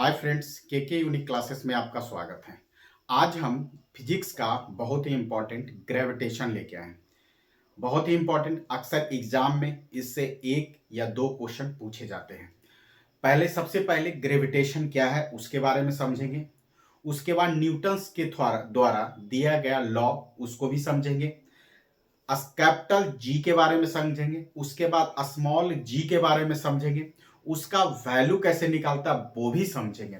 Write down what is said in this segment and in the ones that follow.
Hi friends, के unique classes में आपका स्वागत है। आज हम फिजिक्स का बहुत ही इंपॉर्टेंट ग्रेविटेशन लेके आए हैं। बहुत ही इंपॉर्टेंट, अक्सर एग्जाम में इससे एक या दो क्वेश्चन पूछे जाते हैं। सबसे पहले ग्रेविटेशन क्या है उसके बारे में समझेंगे। उसके बाद न्यूटन्स के द्वारा दिया गया लॉ उसको भी समझेंगे। कैपिटल जी के बारे में समझेंगे। उसके बाद स्मॉल जी के बारे में समझेंगे। उसका वैल्यू कैसे निकालता वो भी समझेंगे।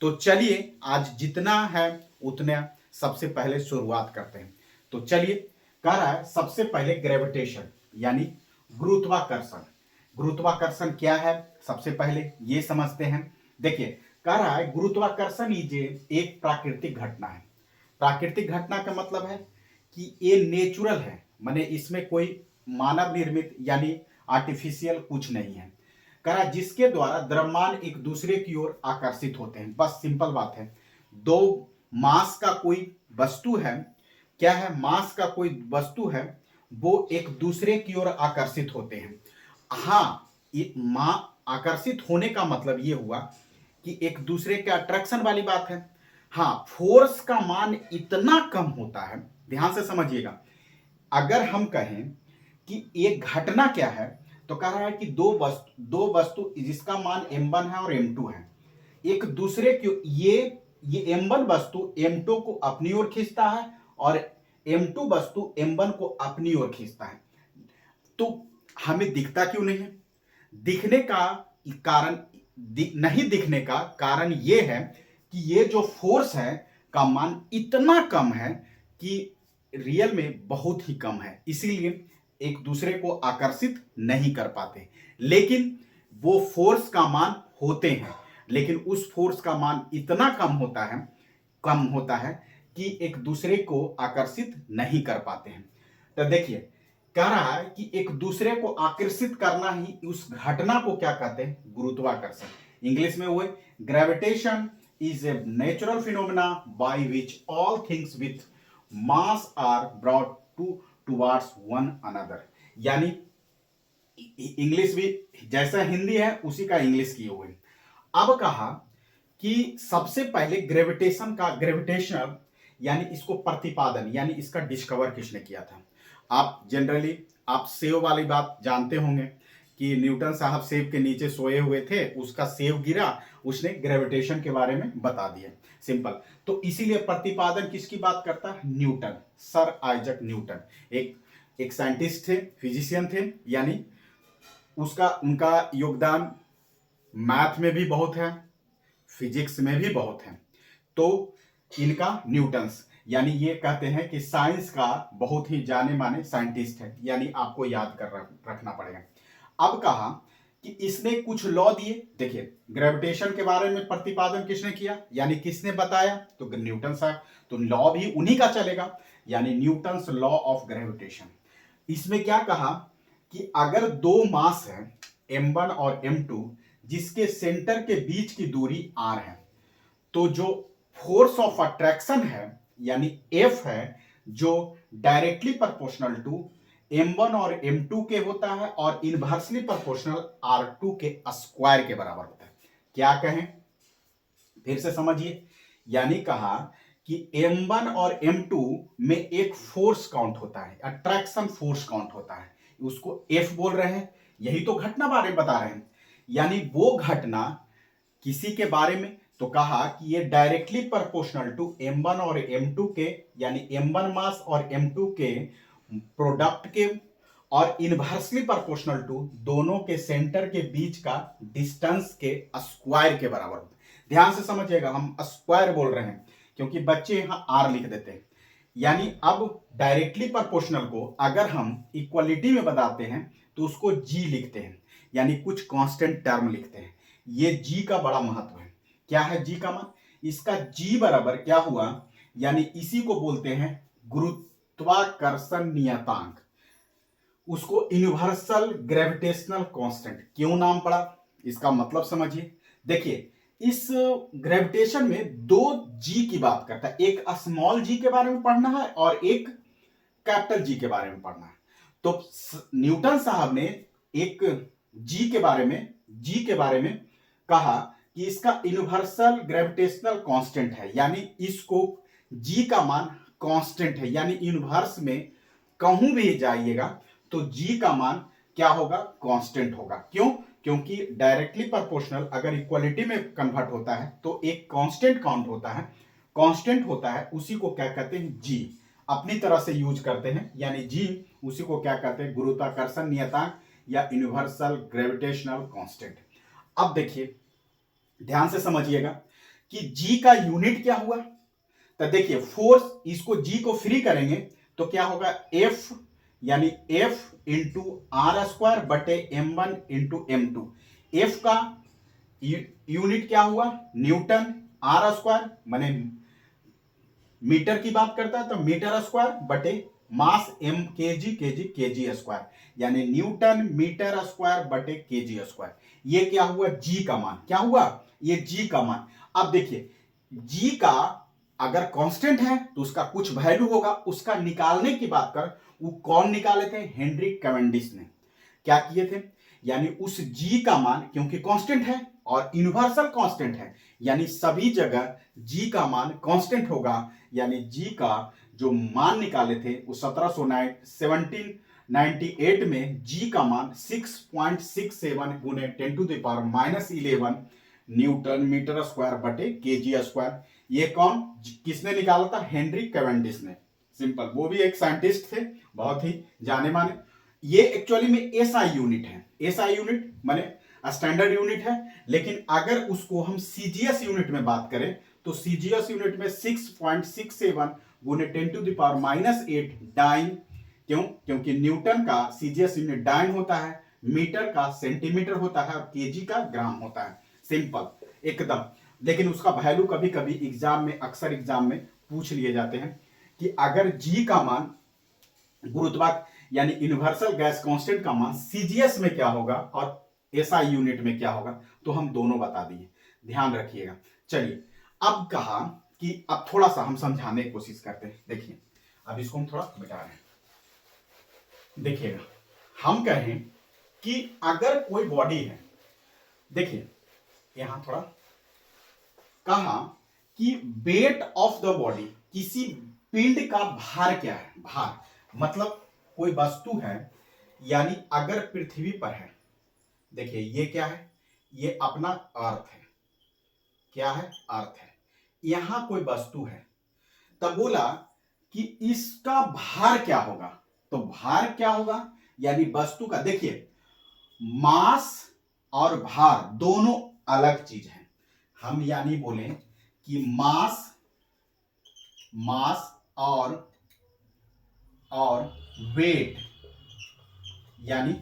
तो चलिए आज जितना है उतना सबसे पहले शुरुआत करते हैं। तो चलिए, कह रहा है सबसे पहले ग्रेविटेशन यानी गुरुत्वाकर्षण। गुरुत्वाकर्षण क्या है सबसे पहले ये समझते हैं। देखिए, कह रहा है गुरुत्वाकर्षण ये एक प्राकृतिक घटना है। प्राकृतिक घटना का मतलब है कि ये नेचुरल है, माने इसमें कोई मानव निर्मित यानी आर्टिफिशियल कुछ नहीं है। करा जिसके द्वारा द्रव्यमान एक दूसरे की ओर आकर्षित होते हैं। बस सिंपल बात है। दो मास का कोई वस्तु है, क्या है, मास का कोई वस्तु है, वो एक दूसरे की ओर आकर्षित होते हैं। हाँ, ये आकर्षित होने का मतलब ये हुआ कि एक दूसरे के अट्रैक्शन वाली बात है। हाँ, फोर्स का मान इतना कम होता है, ध्यान से समझिएगा। अगर हम कहें कि एक घटना क्या है, तो कह रहा है कि दो वस्तु जिसका मान m1 है और m2 है, एक दूसरे की ये m1 वस्तु m2 को अपनी ओर खींचता है और m2 वस्तु m1 को अपनी ओर खींचता है। तो हमें दिखता क्यों नहीं है? दिखने का कारण नहीं दिखने का कारण यह है कि ये जो फोर्स है का मान इतना कम है कि रियल में बहुत ही कम है, इसीलिए एक दूसरे को आकर्षित नहीं कर पाते। लेकिन वो फोर्स का मान होते हैं, लेकिन उस फोर्स का मान इतना कम होता है कि एक दूसरे को आकर्षित नहीं कर पाते हैं। तो देखिए, कह रहा है कि एक दूसरे को आकर्षित करना ही उस घटना को क्या कहते हैं? गुरुत्वाकर्षण। इंग्लिश में वो gravitation is a natural phenomena by which all things with mass are brought towards one another. यानी इंग्लिश भी जैसा हिंदी है उसी का इंग्लिश किए हुए। अब कहा कि सबसे पहले ग्रेविटेशन यानी इसको प्रतिपादन यानी इसका डिस्कवर किसने किया था। आप जनरली आप सेव वाली बात जानते होंगे कि न्यूटन साहब सेव के नीचे सोए हुए थे, उसका सेव गिरा, उसने ग्रेविटेशन के बारे में बता दिया। सिंपल। तो इसीलिए प्रतिपादन किसकी बात करता है? Newton, sir Isaac Newton. एक साइंटिस्ट थे, फिजिशियन थे, यानी उनका योगदान मैथ में भी बहुत है, फिजिक्स में भी बहुत है। तो इनका न्यूटन्स, यानी ये कहते हैं कि साइंस का बहुत ही जाने माने साइंटिस्ट है, यानी आपको याद कर रखना पड़ेगा। अब कहा कि इसने कुछ लॉ दिए। देखिए, ग्रेविटेशन के बारे में प्रतिपादन किसने किया यानी किसने बताया? तो न्यूटन साहब। तो लॉ भी उन्हीं का चलेगा, यानी न्यूटन्स लॉ ऑफ ग्रेविटेशन। इसमें क्या कहा कि अगर दो मास है m1 और m2 जिसके सेंटर के बीच की दूरी r है, तो जो फोर्स ऑफ अट्रैक्शन है यानी F है, जो डायरेक्टली प्रोपोर्शनल टू m1 और m2 के होता है और इनवर्सली प्रोपोर्शनल r2 के स्क्वायर के बराबर होता है। क्या कहें, फिर से समझिए। यानी कहा कि m1 और m2 में एक फोर्स काउंट होता है, अट्रैक्शन फोर्स काउंट होता है, उसको F बोल रहे हैं। यही तो घटना बारे में बता रहे हैं, यानी वो घटना किसी के बारे में। तो कहा कि ये डायरेक्टली प्रोपोर्शनल टू m1 और m2 के, यानी m1 मास और m2 के प्रोडक्ट के, और इनवर्सली प्रोपोर्शनल टू दोनों के सेंटर के बीच का डिस्टेंस के स्क्वायर के बराबर होता है। ध्यान से समझिएगा, हम स्क्वायर बोल रहे हैं क्योंकि बच्चे यहां आर लिख देते हैं। यानी अब डायरेक्टली प्रोपोर्शनल को अगर हम इक्वलिटी में बताते हैं तो उसको जी लिखते हैं, यानी कुछ कांस्टेंट टर्म लिखते हैं। ये जी का बड़ा महत्व है। क्या है जी का मान? इसका जी बराबर क्या हुआ, यानी इसी को बोलते हैं गुरुत्वाकर्षण नियतांक। उसको यूनिवर्सल ग्रेविटेशनल कांस्टेंट क्यों नाम पड़ा, इसका मतलब समझिए। देखिए, इस ग्रेविटेशन में दो जी की बात करता है, एक स्मॉल जी के बारे में पढ़ना है और एक कैपिटल जी के बारे में पढ़ना है। तो न्यूटन साहब ने एक जी के बारे में कहा कि इसका यूनिवर्सल ग्रेविटेशनल कांस्टेंट है, यानी इसको जी का मान कांस्टेंट है, यानी यूनिवर्स में कहूं भी जाइएगा तो जी का मान क्या होगा, कांस्टेंट होगा। क्यों? क्योंकि डायरेक्टली प्रोपोर्शनल अगर इक्वलिटी में कन्वर्ट होता है तो एक कांस्टेंट काउंट होता है, कांस्टेंट होता है, उसी को क्या कहते हैं, जी। अपनी तरह से यूज करते हैं, यानी जी उसी को क्या कहते हैं, गुरुत्वाकर्षण नियतांक या यूनिवर्सल ग्रेविटेशनल कांस्टेंट। अब देखिए ध्यान से समझिएगा कि जी का यूनिट क्या हुआ। तो देखिए फोर्स, इसको जी को फ्री करेंगे तो क्या होगा, एफ, यानी एफ इंटू आर स्क्वायर बटे m1 इंटू m2। एफ का यूनिट क्या हुआ, न्यूटन, आर स्क्वायर माने मीटर की बात करता है तो मीटर स्क्वायर बटे मास m केजी स्क्वायर, यानी न्यूटन मीटर स्क्वायर बटे केजी स्क्वायर। ये क्या हुआ, जी का मान। क्या हुआ, ये जी का मान। अब देखिए जी का अगर कांस्टेंट है तो उसका कुछ वैल्यू होगा, उसका निकालने की बात कर, वो कौन निकाले थे, हेनरी कैवेंडिश ने क्या किए थे, यानी उस जी का मान, क्योंकि कांस्टेंट है और यूनिवर्सल कांस्टेंट है, यानी सभी जगह जी का मान कांस्टेंट होगा, यानी जी का जो मान निकाले थे वो 1798 में जी का मान 6.67 गुने 10⁻⁻11 न्यूटन मीटर स्क्वायर बटे केजी स्क्वायर। ये कौन, किसने निकाला था, हेनरी कैवेंडिश ने। सिंपल, वो भी एक साइंटिस्ट थे, बहुत ही जाने माने। ये एक्चुअली में एसआई यूनिट है, एसआई यूनिट माने स्टैंडर्ड यूनिट है, लेकिन अगर उसको हम सीजीएस यूनिट में बात करें तो सीजीएस यूनिट में 6.67 गुने 10⁻⁻8 डाइन। क्यों? क्योंकि न्यूटन का सीजीएस यूनिट डाइन होता है, मीटर का सेंटीमीटर होता है और केजी का ग्राम होता है। सिंपल एकदम। लेकिन उसका वैल्यू कभी कभी एग्जाम में, अक्सर एग्जाम में पूछ लिए जाते हैं कि अगर जी का मान गुरुत्वाकर्षण यानी यूनिवर्सल गैस कांस्टेंट का मान सीजीएस में क्या होगा और एसआई यूनिट में क्या होगा, तो हम दोनों बता दिए, ध्यान रखिएगा। चलिए अब कहा कि अब थोड़ा सा हम समझाने की कोशिश करते हैं। देखिए अब इसको हम थोड़ा मिटा रहे हैं। देखिएगा हम कहें कि अगर कोई बॉडी है, देखिए यहां थोड़ा कहा कि वेट ऑफ द बॉडी, किसी पिंड का भार क्या है, भार मतलब कोई वस्तु है, यानी अगर पृथ्वी पर है, देखिए ये क्या है, ये अपना अर्थ है, क्या है, अर्थ है, यहां कोई वस्तु है, तब बोला कि इसका भार क्या होगा, तो भार क्या होगा, यानी वस्तु का, देखिए मास और भार दोनों अलग चीज है। हम यानी बोले कि मास, मास और वेट यानी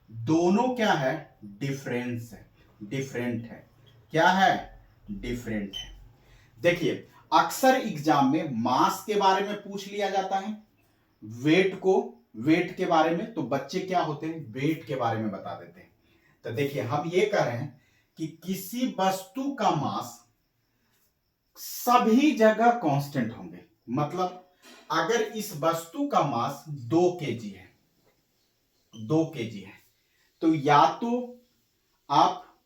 दोनों क्या है, डिफरेंस है, डिफरेंट है, क्या है, डिफरेंट है। देखिए अक्सर एग्जाम में मास के बारे में पूछ लिया जाता है, वेट के बारे में तो बच्चे क्या होते हैं, वेट के बारे में बता देते हैं। तो देखिए हम ये कह रहे हैं कि किसी वस्तु का मास सभी जगह कांस्टेंट होंगे, मतलब अगर इस वस्तु का मास 2 केजी है, 2 केजी है, तो या तो आप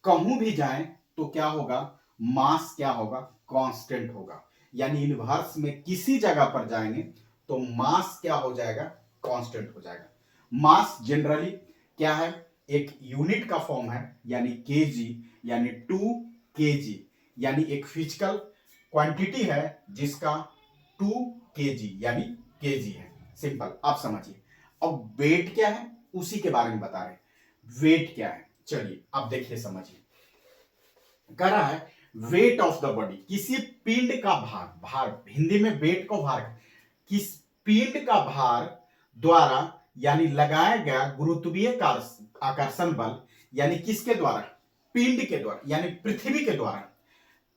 कहूं भी जाएं तो क्या होगा, मास क्या होगा, कांस्टेंट होगा, यानी यूनिवर्स में किसी जगह पर जाएंगे तो मास क्या हो जाएगा, कांस्टेंट हो जाएगा। मास जनरली क्या है, एक यूनिट का फॉर्म है, यानी केजी, यानी 2 केजी, यानी एक फिजिकल क्वांटिटी है जिसका 2 केजी यानी केजी है। सिंपल, आप समझिए। अब वेट क्या है उसी के बारे में बता रहे, वेट क्या है, चलिए अब देखिए समझिए। कह रहा है वेट ऑफ द बॉडी, किसी पिंड का भार, भार हिंदी में वेट को भार, किस पिंड का भार द्वारा यानी लगाया गया गुरुत्वीय आकर्षण बल, यानी किसके द्वारा, पिंड के द्वारा, यानी पृथ्वी के द्वारा,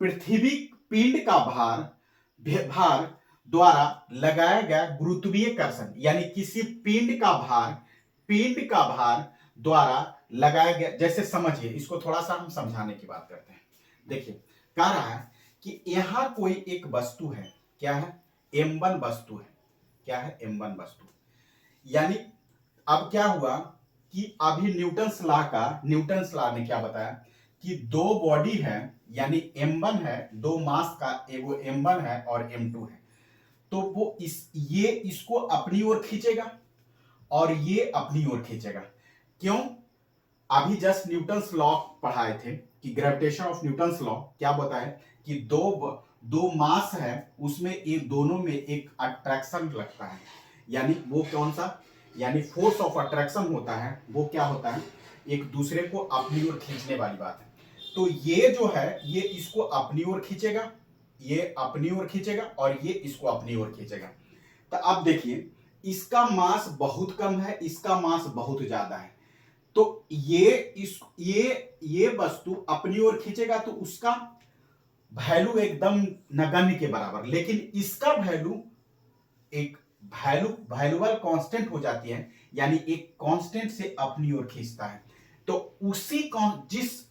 पृथ्वी पिंड का भार द्वारा लगाया गया गुरुत्वीय आकर्षण, यानी किसी पिंड का भार द्वारा लगाया गया, जैसे समझिए इसको थोड़ा सा हम समझाने की बात करते हैं। देखिए कह रहा है कि यहां कोई एक वस्तु है, क्या है, m1 वस्तु है, क्या है, m1 वस्तु, यानी अब क्या हुआ कि अभी न्यूटन लॉ ने क्या बताया कि दो बॉडी है यानी m1 है, दो मास का, एगो m1 है और m2 है, तो वो ये इसको अपनी ओर खींचेगा और ये अपनी ओर खींचेगा। क्यों? अभी जस्ट न्यूटन्स लॉ पढ़ाए थे कि ग्रेविटेशन ऑफ न्यूटन्स लॉ क्या बताए कि दो मास है, उसमें एक दोनों में एक अट्रैक्शन लगता है, यानी वो कौन सा, यानी फोर्स ऑफ अट्रैक्शन होता है, वो क्या होता है, एक दूसरे को अपनी ओर खींचने वाली बात है। तो ये जो है ये इसको अपनी ओर खींचेगा, ये अपनी ओर खींचेगा और ये इसको अपनी ओर खींचेगा। तो अब देखिए इसका मास बहुत कम है, इसका मास बहुत ज्यादा है, तो ये वस्तु अपनी ओर खींचेगा तो उसका वैल्यू एकदम नगण्य के बराबर, लेकिन इसका वैल्यू एक वैल्यूबल कांस्टेंट हो जाती है, यानी एक कांस्टेंट से अपनी ओर खींचता है। तो उसी जिस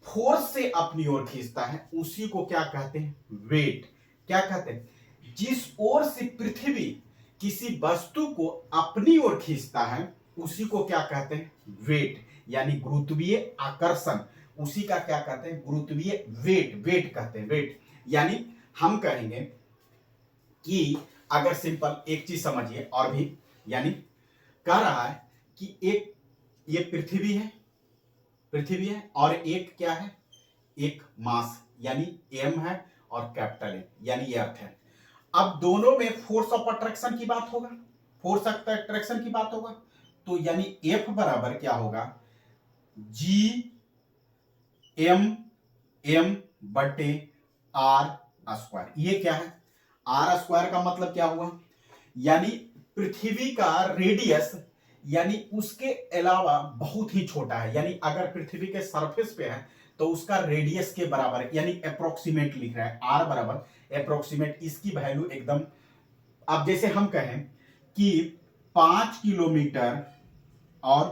फोर्स से अपनी ओर खींचता है उसी को क्या कहते हैं, वेट। क्या कहते हैं? जिस ओर से पृथ्वी किसी वस्तु को अपनी ओर खींचता है उसी को क्या कहते हैं, वेट, यानी गुरुत्वीय आकर्षण, उसी का क्या कहते हैं, गुरुत्वीय वेट, वेट कहते हैं, वेट। यानी हम कहेंगे कि अगर सिंपल एक चीज समझिए और भी, यानी कह रहा है कि एक ये पृथ्वी है और एक क्या है, एक मास यानी m है और कैपिटल M यानी अर्थ है। अब दोनों में फोर्स ऑफ अट्रैक्शन की बात होगा, फोर्स ऑफ अट्रैक्शन की बात होगा, तो यानी F बराबर क्या होगा, G m बटे r स्क्वायर। ये क्या है, r स्क्वायर का मतलब क्या हुआ, यानी पृथ्वी का रेडियस यानी उसके अलावा बहुत ही छोटा है, यानी अगर पृथ्वी के सरफेस पे है तो उसका रेडियस के बराबर है, यानी अप्रोक्सीमेट लिख रहा है, r बराबर अप्रोक्सीमेट, इसकी वैल्यू एकदम। अब जैसे हम कहें कि 5 किलोमीटर और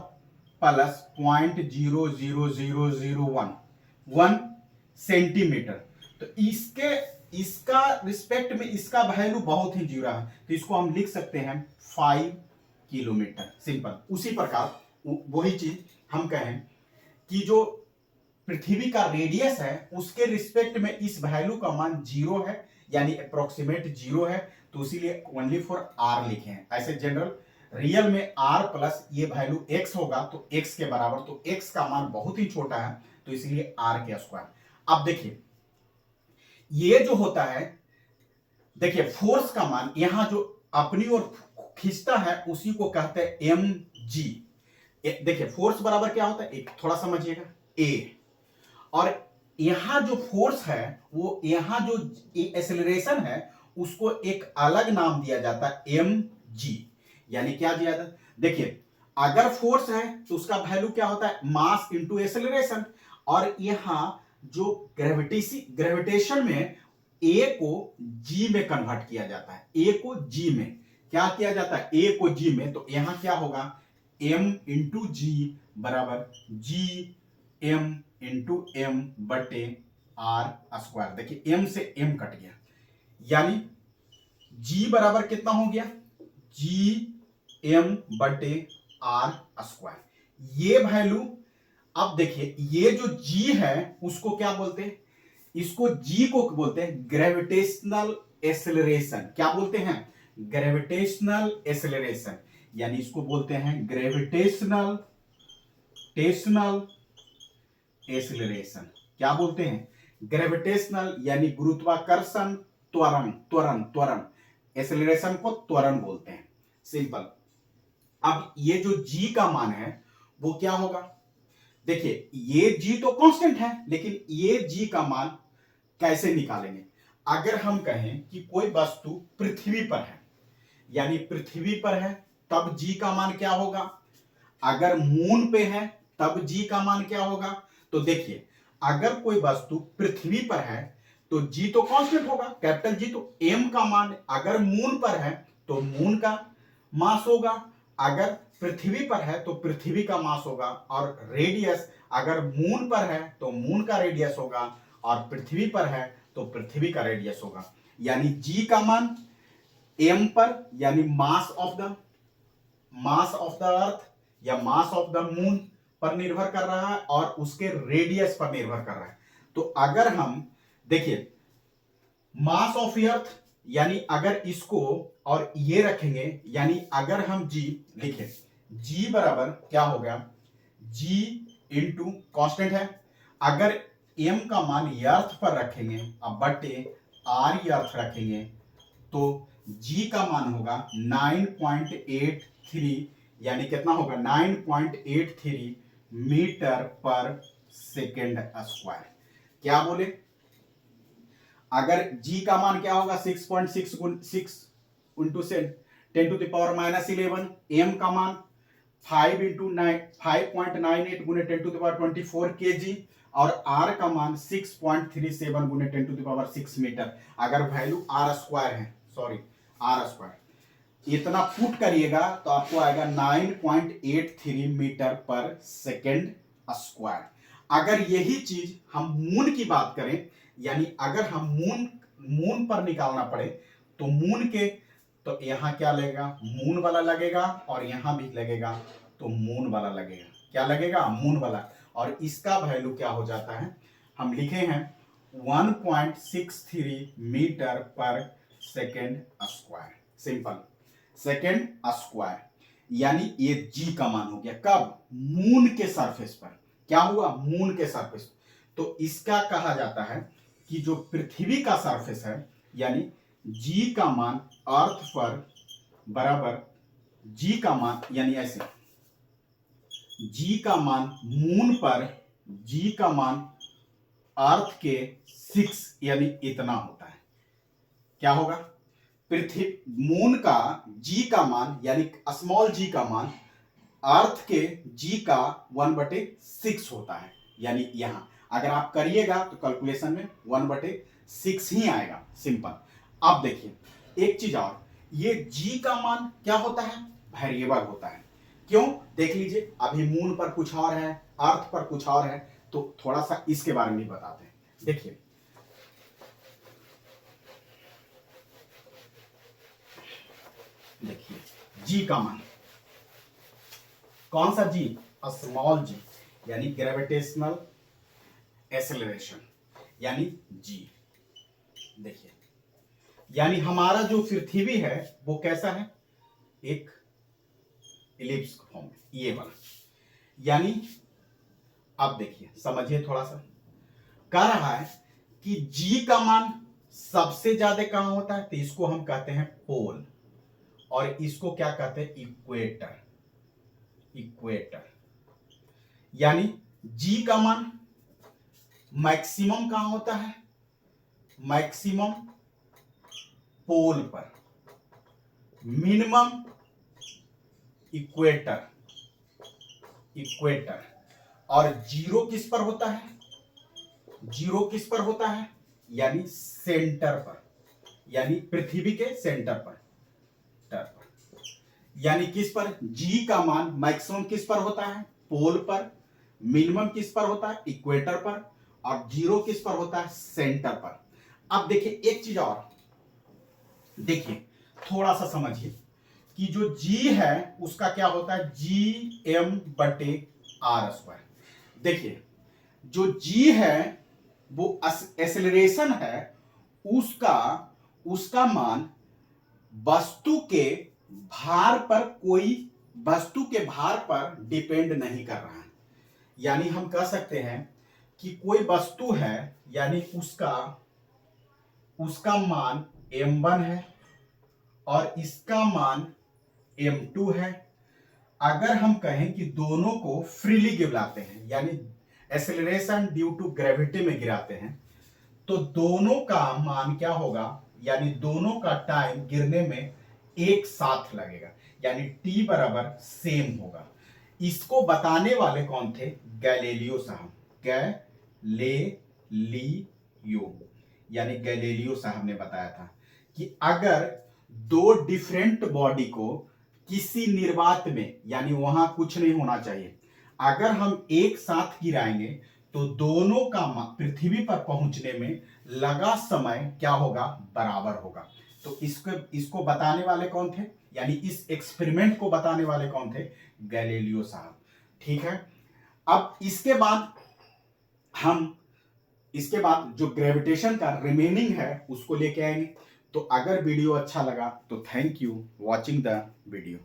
प्लस 0.00001 सेंटीमीटर, तो इसका रिस्पेक्ट में इसका वैल्यू बहुत ही जीरो है, तो इसको हम लिख सकते हैं 5 किलोमीटर, सिंपल। उसी प्रकार वही चीज हम कहें कि जो पृथ्वी का रेडियस है उसके रिस्पेक्ट में इस वैल्यू का मान जीरो है, यानी अप्रोक्सीमेट जीरो है, तो इसीलिए ओनली फॉर आर लिखे हैं। ऐसे जनरल रियल में r प्लस ये वैल्यू x होगा तो x के बराबर, तो x का मान बहुत ही छोटा है तो इसलिए r के स्क्वायर। अब देखिए ये जो होता है, देखिए फोर्स का मान यहां जो अपनी ओर खींचता है उसी को कहते हैं mg। देखिए फोर्स बराबर क्या होता है, एक थोड़ा समझिएगा, a, और यहां जो फोर्स है वो यहां जो एक्सेलरेशन है उसको एक अलग नाम दिया जाता है mg, यानी क्या दिया जाता है, देखिए अगर फोर्स है तो उसका वैल्यू क्या होता है, मास इंटू एक्सेलरेशन, और यहां जो ग्रेविटेशन में a को g में कन्वर्ट किया जाता है, a को g में क्या किया जाता है, a को g में, तो यहां क्या होगा m इंटू जी बराबर g m इंटू m बटे r स्क्वायर। देखिए m से m कट गया, यानी g बराबर कितना हो गया, g m बटे r स्क्वायर। ये वैल्यू, अब देखिए ये जो g है उसको क्या बोलते हैं, इसको g को बोलते हैं ग्रेविटेशनल एक्सेलरेशन। क्या बोलते हैं, ग्रेविटेशनल एक्सेलरेशन, यानी इसको बोलते हैं ग्रेविटेशनल एक्सेलरेशन। क्या बोलते हैं, ग्रेविटेशनल यानी गुरुत्वाकर्षण त्वरण, एक्सेलरेशन को त्वरण बोलते हैं, सिंपल। अब ये जो g का मान है वो क्या होगा, देखिए ये g तो कांस्टेंट है, लेकिन ये g का मान कैसे निकालेंगे, अगर हम कहें कि कोई वस्तु पृथ्वी पर है, यानी पृथ्वी पर है तब g का मान क्या होगा, अगर मून पे है तब g का मान क्या होगा। तो देखिए अगर कोई वस्तु पृथ्वी पर है तो g तो कांस्टेंट होगा, कैपिटल G, तो m का मान अगर मून पर है तो मून का मास होगा, अगर पृथ्वी पर है तो पृथ्वी का मास होगा, और रेडियस अगर मून पर है तो मून का रेडियस होगा, और पृथ्वी पर है तो पृथ्वी का रेडियस होगा। यानी g का मान m पर, यानी मास ऑफ द अर्थ या मास ऑफ द मून पर निर्भर कर रहा है और उसके रेडियस पर निर्भर कर रहा है। तो अगर हम देखिए मास ऑफ अर्थ, यानी अगर इसको और ये रखेंगे, यानी अगर हम जी लिखे, जी बराबर क्या हो गया, जी इंटू कॉन्स्टेंट है, अगर एम का मान अर्थ पर रखेंगे अब बटे आर अर्थ रखेंगे तो जी का मान होगा 9.83, यानी कितना होगा 9.83 मीटर पर सेकेंड स्क्वायर। क्या बोले, अगर g का मान क्या होगा 6.6 इंटू 10⁻11, m का मान 5 इंटू 5.98 गुने 10⁻24 kg और r का मान 6.37 गुने 10⁻6 मीटर। अगर वैल्यू r स्क्वायर है, सॉरी r स्क्वायर इतना पुट करिएगा तो आपको आएगा 9.83 मीटर पर सेकेंड स्क्वायर। अगर यही चीज हम मून की बात करें, यानी अगर हम मून पर निकालना पड़े तो मून के, तो यहां क्या लगेगा, मून वाला लगेगा और यहां भी लगेगा तो मून वाला लगेगा। क्या लगेगा, मून वाला। और इसका वैल्यू क्या हो जाता है, हम लिखे हैं 1.63 मीटर पर second square. Simple, second square, यानी ये जी का मान हो गया कब, मून के सरफेस पर। क्या हुआ, मून के सरफेस। तो इसका कहा जाता है कि जो पृथ्वी का सरफेस है, यानी जी का मान अर्थ पर बराबर जी का मान, यानी ऐसे जी का मान मून पर जी का मान अर्थ के 6 यानी इतना होता है। क्या होगा, पृथ्वी मून का जी का मान यानी स्मॉल जी का मान अर्थ के जी का 1/6 होता है। यानी यहां अगर आप करिएगा तो कैलकुलेशन में 1/6 ही आएगा। सिंपल। अब देखिए एक चीज और, ये जी का मान क्या होता है, वेरिएबल होता है। क्यों, देख लीजिए, अभी मून पर कुछ और है, अर्थ पर कुछ और है, तो थोड़ा सा इसके बारे में बताते हैं। देखिए जी का मान कौन सा जी, स्मॉल जी, यानी ग्रेविटेशनल एक्सेलरेशन, यानी जी। देखिए यानी हमारा जो पृथ्वी है वो कैसा है, एक इलिप्स फॉर्म में, ये वाला। यानी अब देखिए समझिए थोड़ा सा, कह रहा है कि जी का मान सबसे ज्यादा कहां होता है, तो इसको हम कहते हैं पोल और इसको क्या कहते हैं, इक्वेटर। इक्वेटर यानी जी का मान मैक्सिमम कहां होता है, मैक्सिमम पोल पर, मिनिमम इक्वेटर। इक्वेटर और जीरो किस पर होता है, जीरो किस पर होता है, यानी सेंटर पर, यानी पृथ्वी के सेंटर पर, यानी किस पर, जी का मान मैक्सिमम किस पर होता है, पोल पर, मिनिमम किस पर होता है, इक्वेटर पर, और जीरो किस पर होता है, सेंटर पर। अब देखिए एक चीज और, देखिए थोड़ा सा समझिए कि जो जी है उसका क्या होता है, जी एम बटे आर स्क्वायर। देखिए जो जी है वो एक्सेलरेशन है, उसका उसका मान वस्तु के भार पर, कोई वस्तु के भार पर डिपेंड नहीं कर रहा है। यानी हम कह सकते हैं कि कोई वस्तु है, यानी उसका उसका मान m1 है और इसका मान m2 है। अगर हम कहें कि दोनों को फ्रीली गिराते हैं, यानी एक्सेलरेशन ड्यू टू ग्रेविटी में गिराते हैं, तो दोनों का मान क्या होगा, यानी दोनों का टाइम गिरने में एक साथ लगेगा, यानी टी बराबर सेम होगा। इसको बताने वाले कौन थे, गैलीलियो साहब। गैलीलियो, यानी गैलीलियो साहब ने बताया था कि अगर दो डिफरेंट बॉडी को किसी निर्वात में, यानी वहां कुछ नहीं होना चाहिए, अगर हम एक साथ गिराएंगे तो दोनों का पृथ्वी पर पहुंचने में लगा समय क्या होगा, बराबर होगा। तो इसको बताने वाले कौन थे, यानी इस एक्सपेरिमेंट को बताने वाले कौन थे, गैलीलियो साहब। ठीक है। अब इसके बाद जो ग्रेविटेशन का रिमेनिंग है उसको लेके आएंगे। तो अगर वीडियो अच्छा लगा तो thank you watching the video.